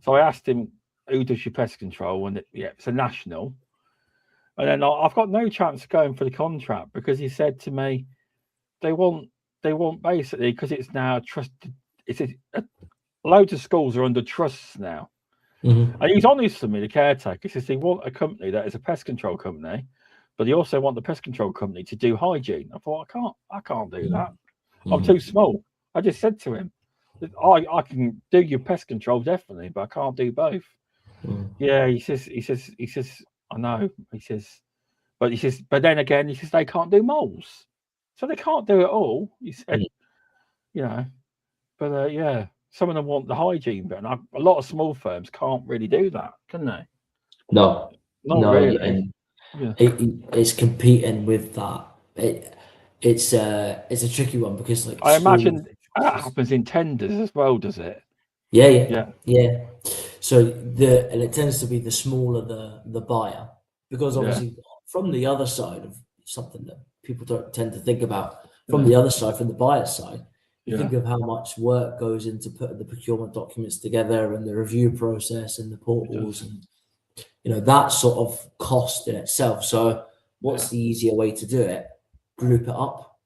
so I asked him, "Who does your pest control?" And it's a national. And then I've got no chance of going for the contract, because he said to me, they want basically, because it's now trusted. Loads of schools are under trusts now. Mm-hmm. And he's honest to me, the caretaker. He says they want a company that is a pest control company, but they also want the pest control company to do hygiene. I thought, I can't do that. Mm-hmm. I'm too small. I just said to him, I can do your pest control definitely, but I can't do both. Mm-hmm. Yeah, he says, I know. He says, but then again, he says they can't do moles, so they can't do it all. He said, but yeah. Some of them want the hygiene bit, and a lot of small firms can't really do that, can they? No, not really. It's competing with that. It's a tricky one, because I imagine that happens in tenders as well, does it? Yeah. So and it tends to be the smaller the buyer, because obviously from the other side of something that people don't tend to think about, from the other side, from the buyer's side. You think of how much work goes into putting the procurement documents together, and the review process, and the portals, and that sort of cost in itself. So what's the easier way to do it? Group it up.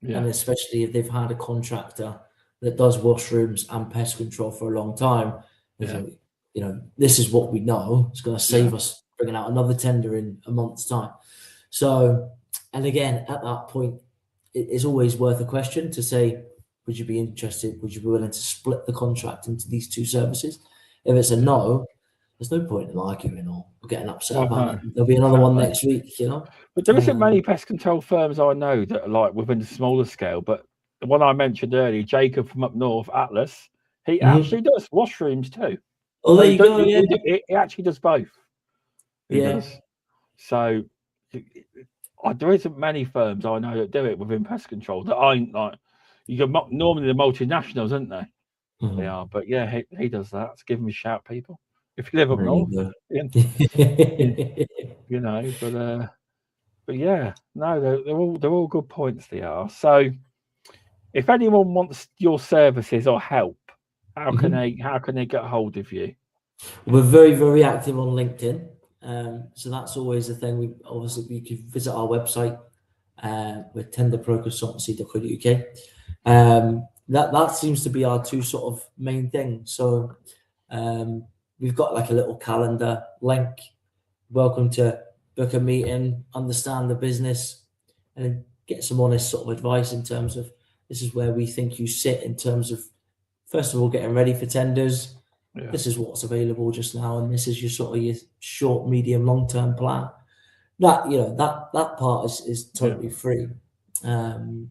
And especially if they've had a contractor that does washrooms and pest control for a long time, this is what we know. It's going to save us bringing out another tender in a month's time. So, and again, at that point, it's always worth a question to say, would you be interested? Would you be willing to split the contract into these two services? If it's a no, there's no point in arguing or getting upset about it. There'll be another one next week, But there isn't many pest control firms I know that are like within the smaller scale. But the one I mentioned earlier, Jacob from up north, Atlas, he actually does washrooms too. Oh, there you go. He actually does both. He does. So there isn't many firms I know that do it within pest control that aren't like. Normally the multinationals, aren't they? Mm-hmm. They are, but he does that. So give him a shout, people. If you live up north, but yeah, no, they're all good points. They are. So, if anyone wants your services or help, how can they get a hold of you? We're very, very active on LinkedIn, so that's always the thing. We could visit our website with Tender Pro Consultancy.co.uk. That seems to be our two sort of main things. So we've got like a little calendar link. Welcome to book a meeting, understand the business, and get some honest sort of advice in terms of, this is where we think you sit in terms of, first of all, getting ready for tenders. This is what's available just now, and this is your sort of your short, medium, long-term plan. That part is totally free. And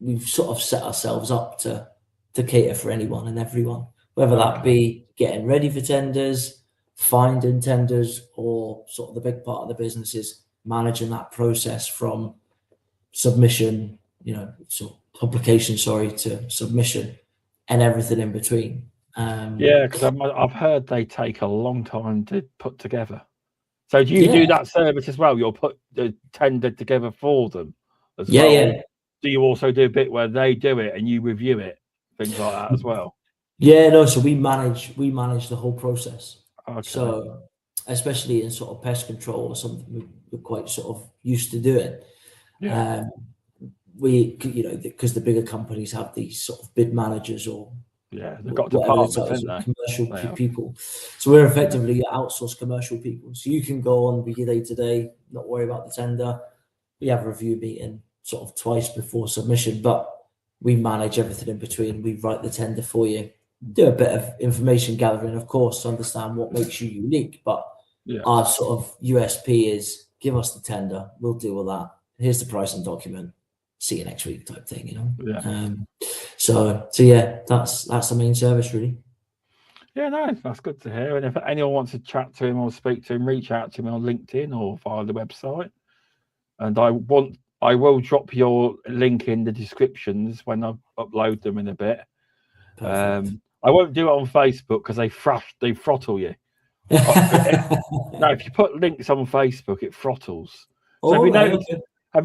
we've sort of set ourselves up to cater for anyone and everyone, whether that be getting ready for tenders, finding tenders, or sort of the big part of the business is managing that process from submission, so publication, to submission, and everything in between. Yeah, because I've heard they take a long time to put together. So do you do that service as well? You'll put the tender together for them as well? Yeah. Do you also do a bit where they do it and you review it, things like that as well? Yeah, no. So we manage the whole process. Okay. So especially in sort of pest control or something we're quite sort of used to doing. Yeah. We, because the bigger companies have these sort of bid managers or they've got departments, haven't they? Commercial people. So we're effectively outsourced commercial people. So you can go on with your day-to-day, not worry about the tender. We have a review meeting sort of twice before submission, but we manage everything in between. We write the tender for you, do a bit of information gathering, of course, to understand what makes you unique. But our sort of USP is give us the tender, we'll deal with that. Here's the pricing document. See you next week, type thing, So yeah, that's the main service, really. Yeah, no, that's good to hear. And if anyone wants to chat to him or speak to him, reach out to him on LinkedIn or via the website. And I will drop your link in the descriptions when I upload them in a bit. I won't do it on Facebook because they throttle you. No, if you put links on Facebook, it throttles. So have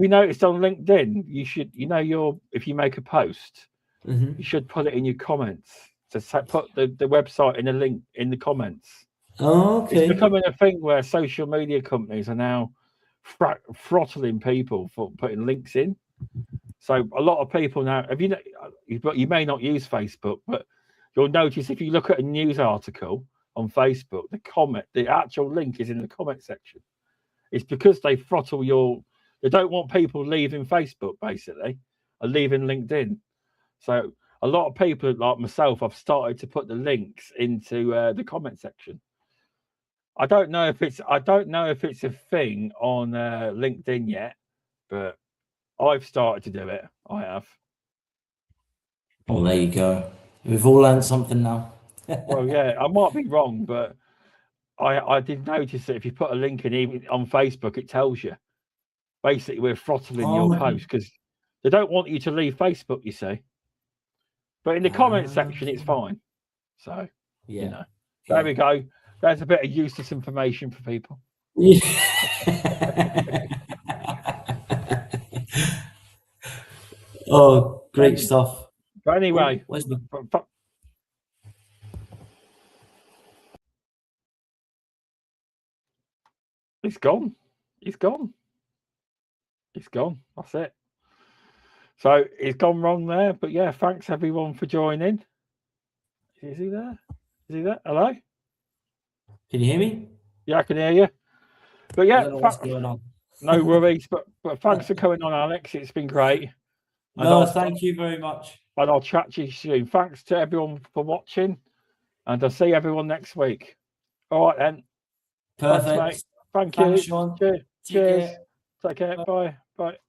you noticed on LinkedIn, you should, if you make a post, you should put it in your comments. So put the website in a link in the comments. Oh, okay. It's becoming a thing where social media companies are now throttling people for putting links in. So a lot of people now, you may not use Facebook, but you'll notice if you look at a news article on Facebook, the actual link is in the comment section. It's because they throttle they don't want people leaving Facebook, basically, or leaving LinkedIn. So a lot of people like myself, I've started to put the links into the comment section. I don't know if it's a thing on LinkedIn yet, but I've started to do it. I have. Well, there you go. We've all learned something now. Well, yeah, I might be wrong, but I did notice that if you put a link in even on Facebook, it tells you. Basically, we're throttling your post because they don't want you to leave Facebook, you see. But in the comment section, it's fine. So, there we go. There's a bit of useless information for people. Yeah. Oh, great stuff. But anyway, it's gone. It's gone. That's it. So it's gone wrong there. But yeah, thanks everyone for joining. Is he there? Hello? Can you hear me? Yeah, I can hear you. But yeah, I don't know what's going on. No worries. But thanks for coming on, Alex. It's been great. No, thank you very much. And I'll chat to you soon. Thanks to everyone for watching. And I'll see everyone next week. All right then. Perfect. Thanks, mate. Thank Thanks, you. Shaun. Cheers. Take care. Bye.